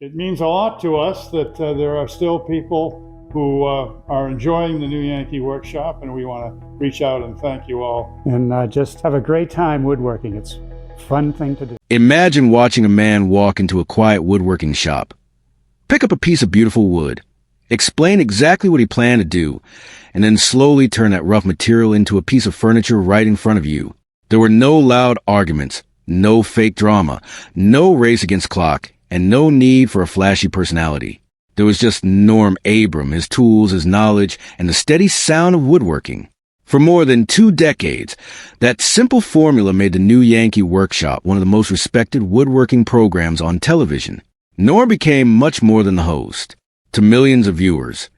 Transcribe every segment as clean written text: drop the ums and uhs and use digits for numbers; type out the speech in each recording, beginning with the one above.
It means a lot to us that there are still people who are enjoying the new Yankee Workshop, and we want to reach out and thank you all. And just have a great time woodworking. It's a fun thing to do. Imagine watching a man walk into a quiet woodworking shop, pick up a piece of beautiful wood, explain exactly what he planned to do, and then slowly turn that rough material into a piece of furniture right in front of you. There were no loud arguments, no fake drama, no race against clock, and no need for a flashy personality. There was just Norm Abram, his tools, his knowledge, and the steady sound of woodworking. For more than 2 decades, that simple formula made the new Yankee Workshop one of the most respected woodworking programs on television. Norm became much more than the host. To millions of viewers,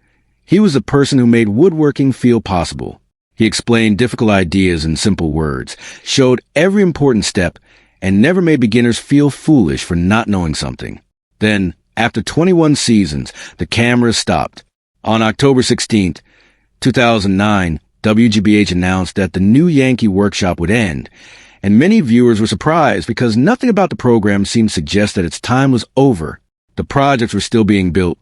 he was the person who made woodworking feel possible. He explained difficult ideas in simple words, showed every important step, and never made beginners feel foolish for not knowing something. Then, after 21 seasons, the cameras stopped. On October 16th, 2009, WGBH announced that the new Yankee Workshop would end, and many viewers were surprised because nothing about the program seemed to suggest that its time was over. The projects were still being built,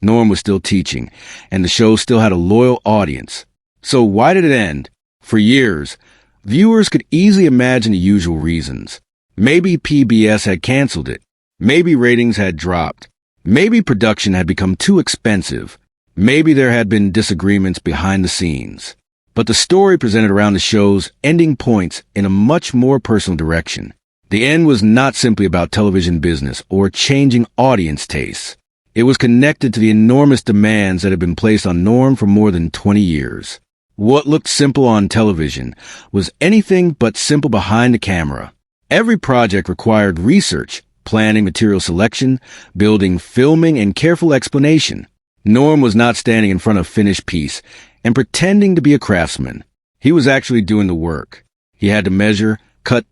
Norm was still teaching, and the show still had a loyal audience. So why did it end? For years, viewers could easily imagine the usual reasons. Maybe PBS had canceled it. Maybe ratings had dropped. Maybe production had become too expensive. Maybe there had been disagreements behind the scenes. But the story presented around the show's ending points in a much more personal direction. The end was not simply about television business or changing audience tastes. It was connected to the enormous demands that had been placed on Norm for more than 20 years. What looked simple on television was anything but simple behind the camera. Every project required research, planning, material selection, building, filming, and careful explanation. Norm was not standing in front of a finished piece and pretending to be a craftsman. He was actually doing the work. He had to measure, cut,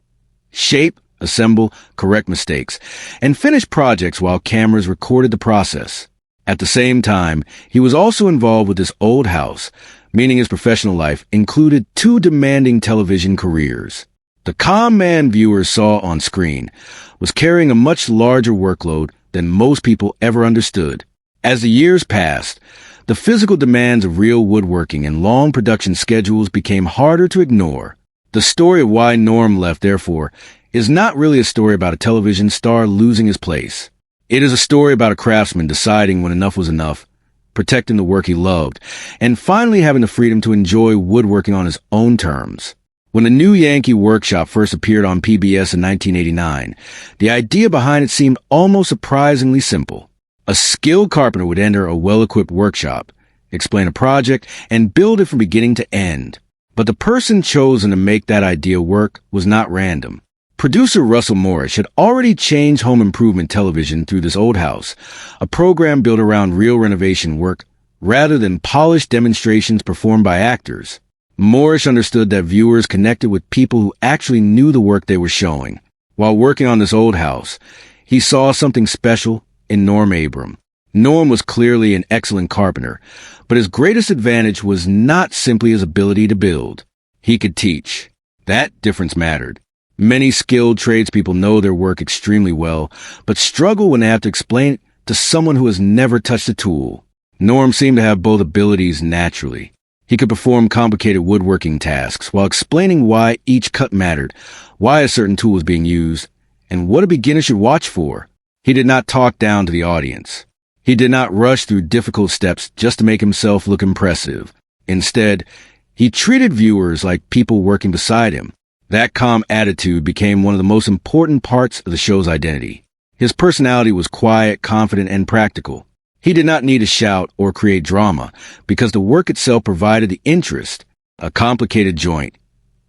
shape, assemble, correct mistakes, and finish projects while cameras recorded the process. At the same time, he was also involved with this old house, meaning his professional life included 2 demanding television careers. The calm man viewers saw on screen was carrying a much larger workload than most people ever understood. As the years passed, the physical demands of real woodworking and long production schedules became harder to ignore. The story of why Norm left, therefore, is not really a story about a television star losing his place. It is a story about a craftsman deciding when enough was enough, protecting the work he loved, and finally having the freedom to enjoy woodworking on his own terms. When the new Yankee Workshop first appeared on PBS in 1989, the idea behind it seemed almost surprisingly simple. A skilled carpenter would enter a well-equipped workshop, explain a project, and build it from beginning to end. But the person chosen to make that idea work was not random. Producer Russell Morris had already changed home improvement television through this old house, a program built around real renovation work rather than polished demonstrations performed by actors. Morris understood that viewers connected with people who actually knew the work they were showing. While working on this old house, he saw something special in Norm Abram. Norm was clearly an excellent carpenter, but his greatest advantage was not simply his ability to build. He could teach. That difference mattered. Many skilled tradespeople know their work extremely well, but struggle when they have to explain it to someone who has never touched a tool. Norm seemed to have both abilities naturally. He could perform complicated woodworking tasks while explaining why each cut mattered, why a certain tool was being used, and what a beginner should watch for. He did not talk down to the audience. He did not rush through difficult steps just to make himself look impressive. Instead, he treated viewers like people working beside him. That calm attitude became one of the most important parts of the show's identity. His personality was quiet, confident, and practical. He did not need to shout or create drama because the work itself provided the interest. A complicated joint,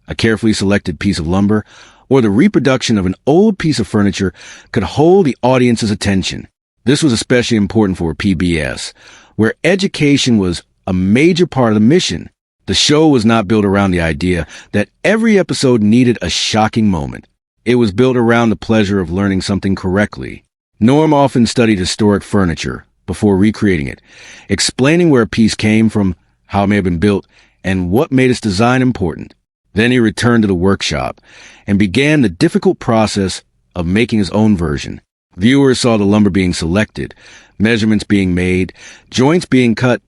a carefully selected piece of lumber, or the reproduction of an old piece of furniture could hold the audience's attention. This was especially important for PBS, where education was a major part of the mission. The show was not built around the idea that every episode needed a shocking moment. It was built around the pleasure of learning something correctly. Norm often studied historic furniture before recreating it, explaining where a piece came from, how it may have been built, and what made its design important. Then he returned to the workshop and began the difficult process of making his own version. Viewers saw the lumber being selected, measurements being made, joints being cut,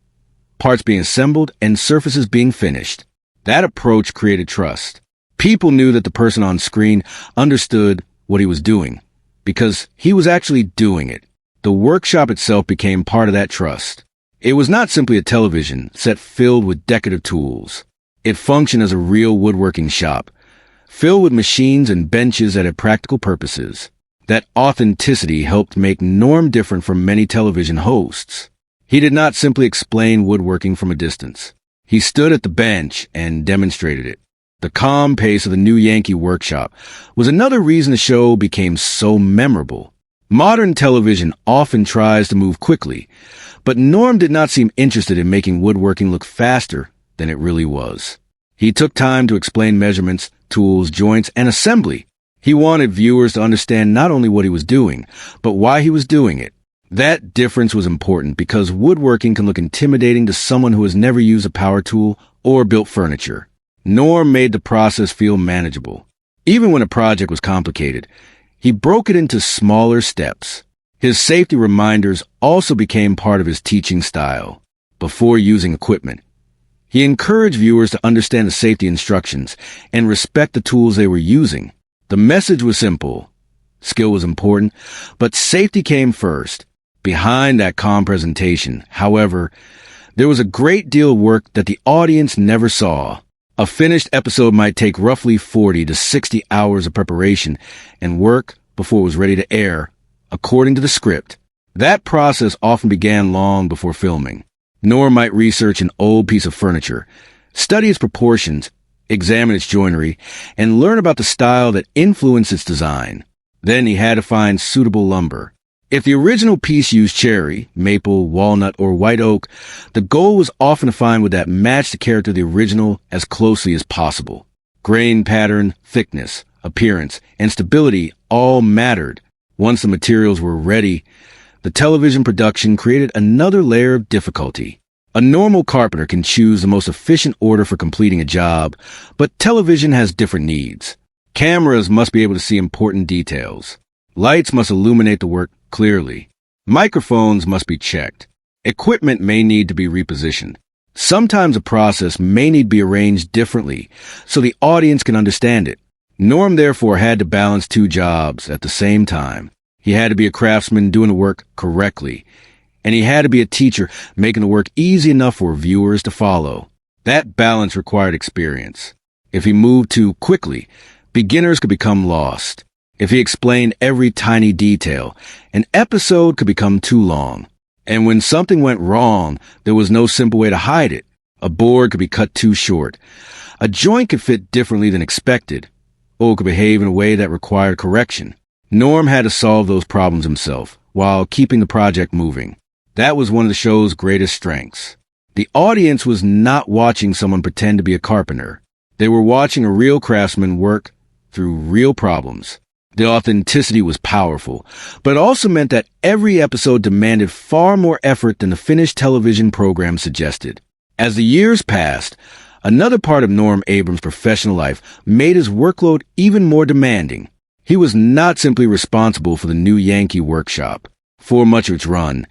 parts being assembled, and surfaces being finished. That approach created trust. People knew that the person on screen understood what he was doing, because he was actually doing it. The workshop itself became part of that trust. It was not simply a television set filled with decorative tools. It functioned as a real woodworking shop, filled with machines and benches that had practical purposes. That authenticity helped make Norm different from many television hosts. He did not simply explain woodworking from a distance. He stood at the bench and demonstrated it. The calm pace of the new Yankee Workshop was another reason the show became so memorable. Modern television often tries to move quickly, but Norm did not seem interested in making woodworking look faster than it really was. He took time to explain measurements, tools, joints, and assembly. He wanted viewers to understand not only what he was doing, but why he was doing it. That difference was important because woodworking can look intimidating to someone who has never used a power tool or built furniture. Norm made the process feel manageable. Even when a project was complicated, he broke it into smaller steps. His safety reminders also became part of his teaching style. Before using equipment, he encouraged viewers to understand the safety instructions and respect the tools they were using. The message was simple. Skill was important, but safety came first. Behind that calm presentation, however, there was a great deal of work that the audience never saw. A finished episode might take roughly 40 to 60 hours of preparation and work before it was ready to air, according to the script. That process often began long before filming. Norm might research an old piece of furniture, study its proportions, examine its joinery, and learn about the style that influenced its design. Then he had to find suitable lumber. If the original piece used cherry, maple, walnut, or white oak, the goal was often to find wood that matched the character of the original as closely as possible. Grain pattern, thickness, appearance, and stability all mattered. Once the materials were ready, the television production created another layer of difficulty. A normal carpenter can choose the most efficient order for completing a job, but television has different needs. Cameras must be able to see important details. Lights must illuminate the work clearly. Microphones must be checked. Equipment may need to be repositioned. Sometimes a process may need to be arranged differently so the audience can understand it. Norm therefore had to balance two jobs at the same time. He had to be a craftsman doing the work correctly, and he had to be a teacher making the work easy enough for viewers to follow. That balance required experience. If he moved too quickly, beginners could become lost. If he explained every tiny detail, an episode could become too long. And when something went wrong, there was no simple way to hide it. A board could be cut too short. A joint could fit differently than expected, or could behave in a way that required correction. Norm had to solve those problems himself, while keeping the project moving. That was one of the show's greatest strengths. The audience was not watching someone pretend to be a carpenter. They were watching a real craftsman work through real problems. The authenticity was powerful, but it also meant that every episode demanded far more effort than the finished television program suggested. As the years passed, another part of Norm Abram's professional life made his workload even more demanding. He was not simply responsible for the new Yankee Workshop. For much of its run,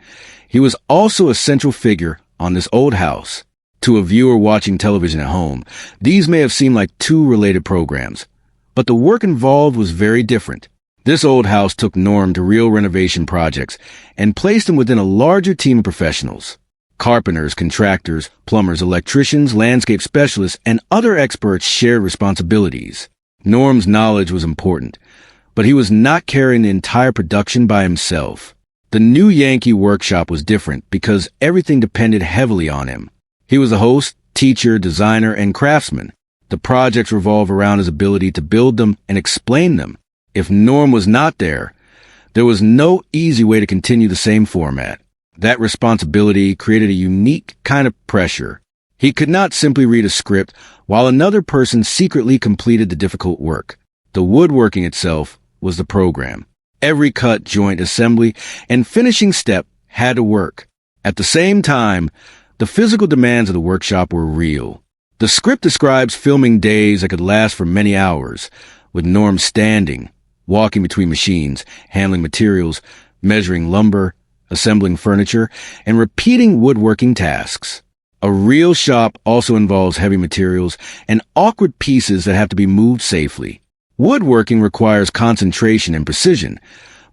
he was also a central figure on this old house. To a viewer watching television at home, these may have seemed like two related programs, but the work involved was very different. This old house took Norm to real renovation projects and placed him within a larger team of professionals. Carpenters, contractors, plumbers, electricians, landscape specialists, and other experts shared responsibilities. Norm's knowledge was important, but he was not carrying the entire production by himself. The new Yankee Workshop was different because everything depended heavily on him. He was the host, teacher, designer, and craftsman. The projects revolved around his ability to build them and explain them. If Norm was not there, there was no easy way to continue the same format. That responsibility created a unique kind of pressure. He could not simply read a script while another person secretly completed the difficult work. The woodworking itself was the program. Every cut, joint, assembly, and finishing step had to work. At the same time, the physical demands of the workshop were real. The script describes filming days that could last for many hours, with Norm standing, walking between machines, handling materials, measuring lumber, assembling furniture, and repeating woodworking tasks. A real shop also involves heavy materials and awkward pieces that have to be moved safely. Woodworking requires concentration and precision,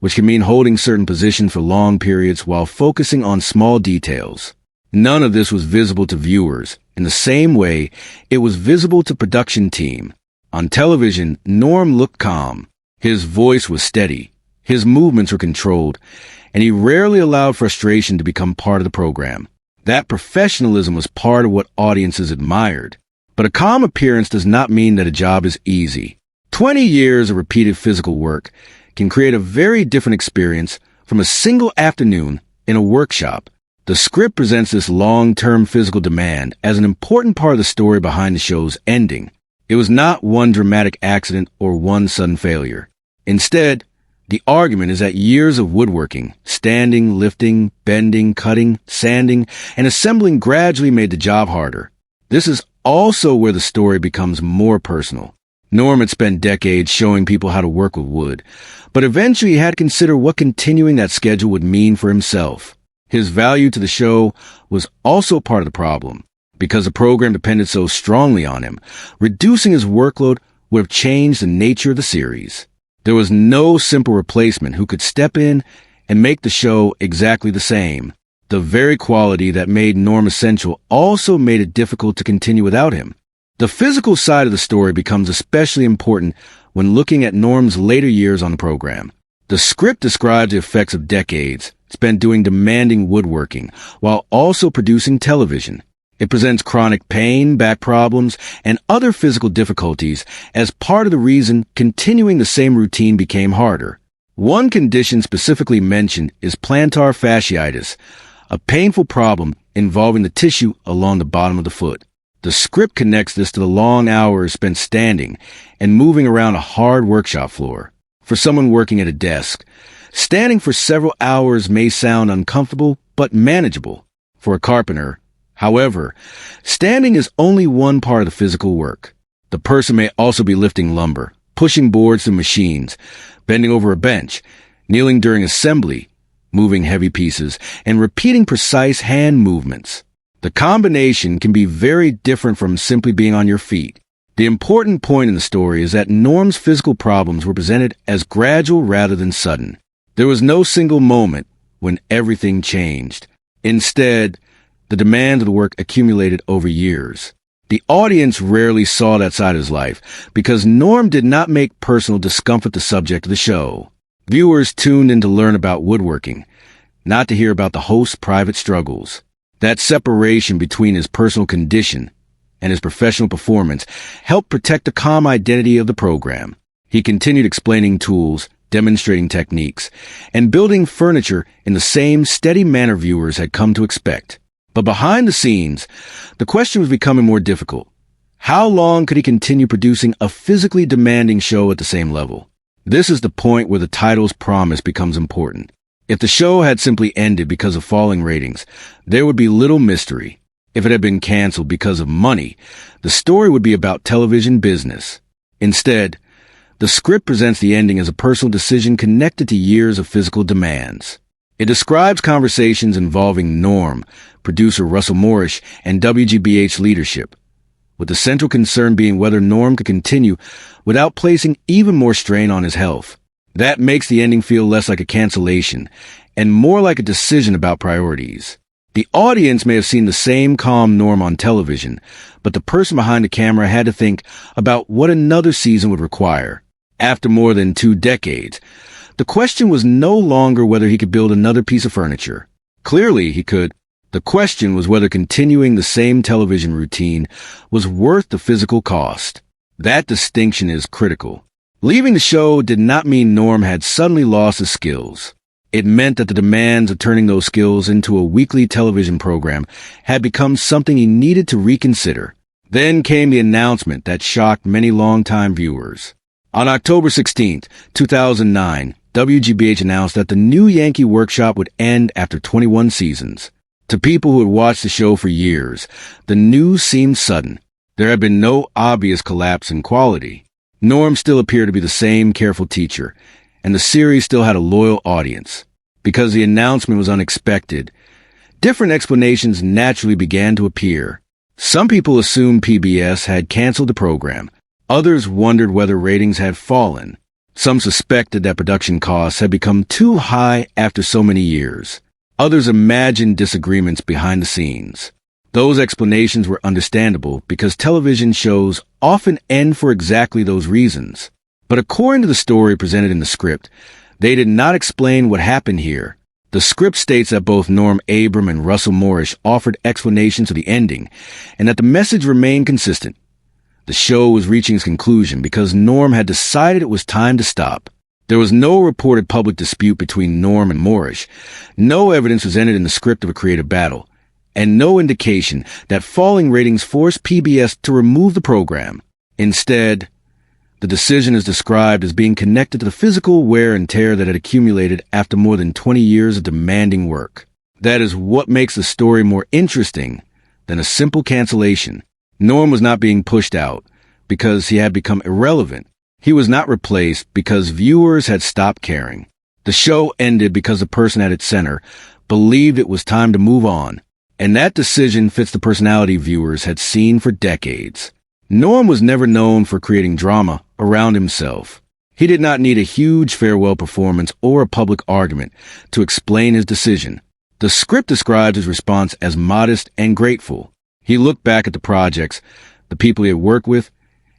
which can mean holding certain positions for long periods while focusing on small details. None of this was visible to viewers. In the same way, it was visible to production team. On television, Norm looked calm. His voice was steady. His movements were controlled, and he rarely allowed frustration to become part of the program. That professionalism was part of what audiences admired. But a calm appearance does not mean that a job is easy. 20 years of repeated physical work can create a very different experience from a single afternoon in a workshop. The script presents this long-term physical demand as an important part of the story behind the show's ending. It was not one dramatic accident or one sudden failure. Instead, the argument is that years of woodworking, standing, lifting, bending, cutting, sanding, and assembling gradually made the job harder. This is also where the story becomes more personal. Norm had spent decades showing people how to work with wood, but eventually he had to consider what continuing that schedule would mean for himself. His value to the show was also part of the problem. Because the program depended so strongly on him, reducing his workload would have changed the nature of the series. There was no simple replacement who could step in and make the show exactly the same. The very quality that made Norm essential also made it difficult to continue without him. The physical side of the story becomes especially important when looking at Norm's later years on the program. The script describes the effects of decades spent doing demanding woodworking while also producing television. It presents chronic pain, back problems, and other physical difficulties as part of the reason continuing the same routine became harder. One condition specifically mentioned is plantar fasciitis, a painful problem involving the tissue along the bottom of the foot. The script connects this to the long hours spent standing and moving around a hard workshop floor. For someone working at a desk, standing for several hours may sound uncomfortable but manageable. For a carpenter, however, standing is only one part of the physical work. The person may also be lifting lumber, pushing boards through machines, bending over a bench, kneeling during assembly, moving heavy pieces, and repeating precise hand movements. The combination can be very different from simply being on your feet. The important point in the story is that Norm's physical problems were presented as gradual rather than sudden. There was no single moment when everything changed. Instead, the demand of the work accumulated over years. The audience rarely saw that side of his life because Norm did not make personal discomfort the subject of the show. Viewers tuned in to learn about woodworking, not to hear about the host's private struggles. That separation between his personal condition and his professional performance helped protect the calm identity of the program. He continued explaining tools, demonstrating techniques, and building furniture in the same steady manner viewers had come to expect. But behind the scenes, the question was becoming more difficult. How long could he continue producing a physically demanding show at the same level? This is the point where the title's promise becomes important. If the show had simply ended because of falling ratings, there would be little mystery. If it had been canceled because of money, the story would be about television business. Instead, the script presents the ending as a personal decision connected to years of physical demands. It describes conversations involving Norm, producer Russell Morrish, and WGBH leadership, with the central concern being whether Norm could continue without placing even more strain on his health. That makes the ending feel less like a cancellation and more like a decision about priorities. The audience may have seen the same calm Norm on television, but the person behind the camera had to think about what another season would require. After more than 2 decades, the question was no longer whether he could build another piece of furniture. Clearly, he could. The question was whether continuing the same television routine was worth the physical cost. That distinction is critical. Leaving the show did not mean Norm had suddenly lost his skills. It meant that the demands of turning those skills into a weekly television program had become something he needed to reconsider. Then came the announcement that shocked many longtime viewers. On October 16, 2009, WGBH announced that the new Yankee Workshop would end after 21 seasons. To people who had watched the show for years, the news seemed sudden. There had been no obvious collapse in quality. Norm still appeared to be the same careful teacher, and the series still had a loyal audience. Because the announcement was unexpected, different explanations naturally began to appear. Some people assumed PBS had canceled the program. Others wondered whether ratings had fallen. Some suspected that production costs had become too high after so many years. Others imagined disagreements behind the scenes. Those explanations were understandable because television shows often end for exactly those reasons. But according to the story presented in the script, they did not explain what happened here. The script states that both Norm Abram and Russell Morris offered explanations of the ending, and that the message remained consistent. The show was reaching its conclusion because Norm had decided it was time to stop. There was no reported public dispute between Norm and Morris. No evidence was entered in the script of a creative battle, and no indication that falling ratings forced PBS to remove the program. Instead, the decision is described as being connected to the physical wear and tear that had accumulated after more than 20 years of demanding work. That is what makes the story more interesting than a simple cancellation. Norm was not being pushed out because he had become irrelevant. He was not replaced because viewers had stopped caring. The show ended because the person at its center believed it was time to move on, and that decision fits the personality viewers had seen for decades. Norm was never known for creating drama around himself. He did not need a huge farewell performance or a public argument to explain his decision. The script described his response as modest and grateful. He looked back at the projects, the people he had worked with,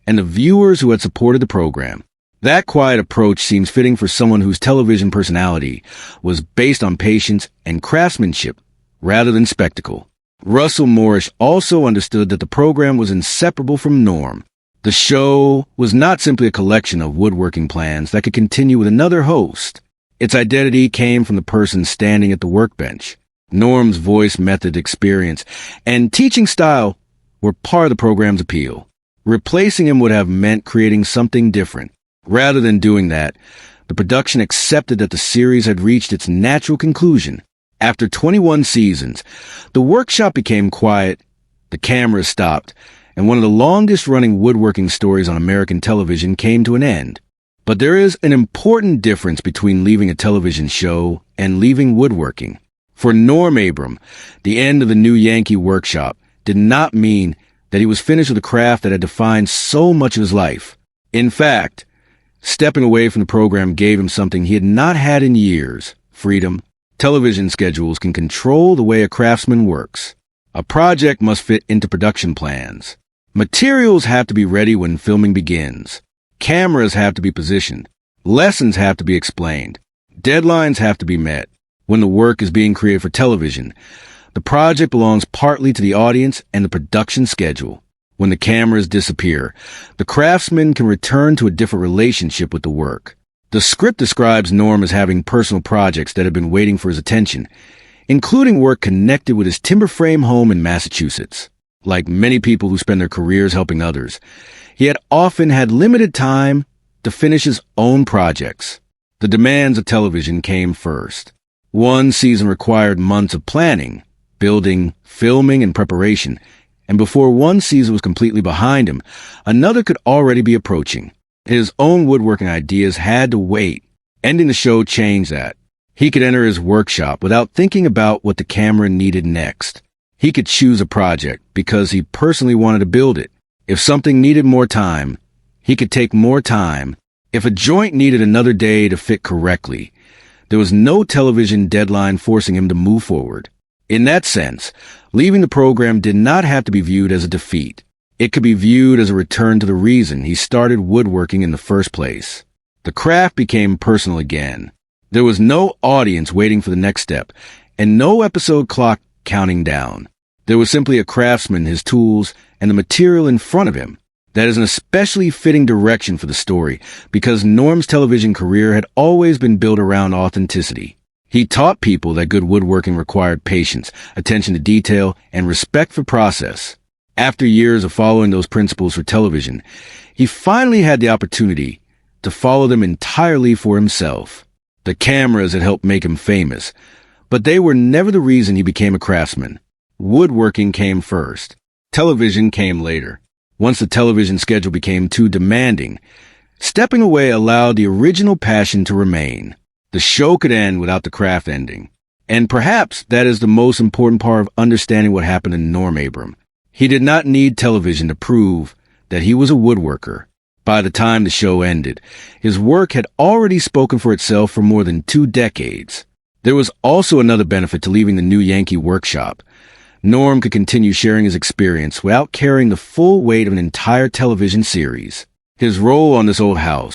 and the viewers who had supported the program. That quiet approach seems fitting for someone whose television personality was based on patience and craftsmanship rather than spectacle. Russell Morris also understood that the program was inseparable from Norm. The show was not simply a collection of woodworking plans that could continue with another host. Its identity came from the person standing at the workbench. Norm's voice, method, experience, and teaching style were part of the program's appeal. Replacing him would have meant creating something different. Rather than doing that, the production accepted that the series had reached its natural conclusion. After 21 seasons, the workshop became quiet, the cameras stopped, and one of the longest-running woodworking stories on American television came to an end. But there is an important difference between leaving a television show and leaving woodworking. For Norm Abram, the end of the new Yankee Workshop did not mean that he was finished with a craft that had defined so much of his life. In fact, stepping away from the program gave him something he had not had in years: freedom. Television schedules can control the way a craftsman works. A project must fit into production plans. Materials have to be ready when filming begins. Cameras have to be positioned. Lessons have to be explained. Deadlines have to be met. When the work is being created for television, the project belongs partly to the audience and the production schedule. When the cameras disappear, the craftsman can return to a different relationship with the work. The script describes Norm as having personal projects that have been waiting for his attention, including work connected with his timber frame home in Massachusetts. Like many people who spend their careers helping others, he had often had limited time to finish his own projects. The demands of television came first. One season required months of planning, building, filming, and preparation, and before one season was completely behind him, another could already be approaching. His own woodworking ideas had to wait. Ending the show changed that. He could enter his workshop without thinking about what the camera needed next. He could choose a project because he personally wanted to build it. If something needed more time, he could take more time. If a joint needed another day to fit correctly, there was no television deadline forcing him to move forward. In that sense, leaving the program did not have to be viewed as a defeat. It could be viewed as a return to the reason he started woodworking in the first place. The craft became personal again. There was no audience waiting for the next step, and no episode clock counting down. There was simply a craftsman, his tools, and the material in front of him. That is an especially fitting direction for the story, because Norm's television career had always been built around authenticity. He taught people that good woodworking required patience, attention to detail, and respect for process. After years of following those principles for television, he finally had the opportunity to follow them entirely for himself. The cameras had helped make him famous, but they were never the reason he became a craftsman. Woodworking came first. Television came later. Once the television schedule became too demanding, Stepping away allowed the original passion to remain. The show could end without the craft ending. And perhaps that is the most important part of understanding what happened to Norm Abram. He did not need television to prove that he was a woodworker. By the time the show ended, his work had already spoken for itself for more than 2 decades. There was also another benefit to leaving the new Yankee Workshop. Norm could continue sharing his experience without carrying the full weight of an entire television series. His role on this old house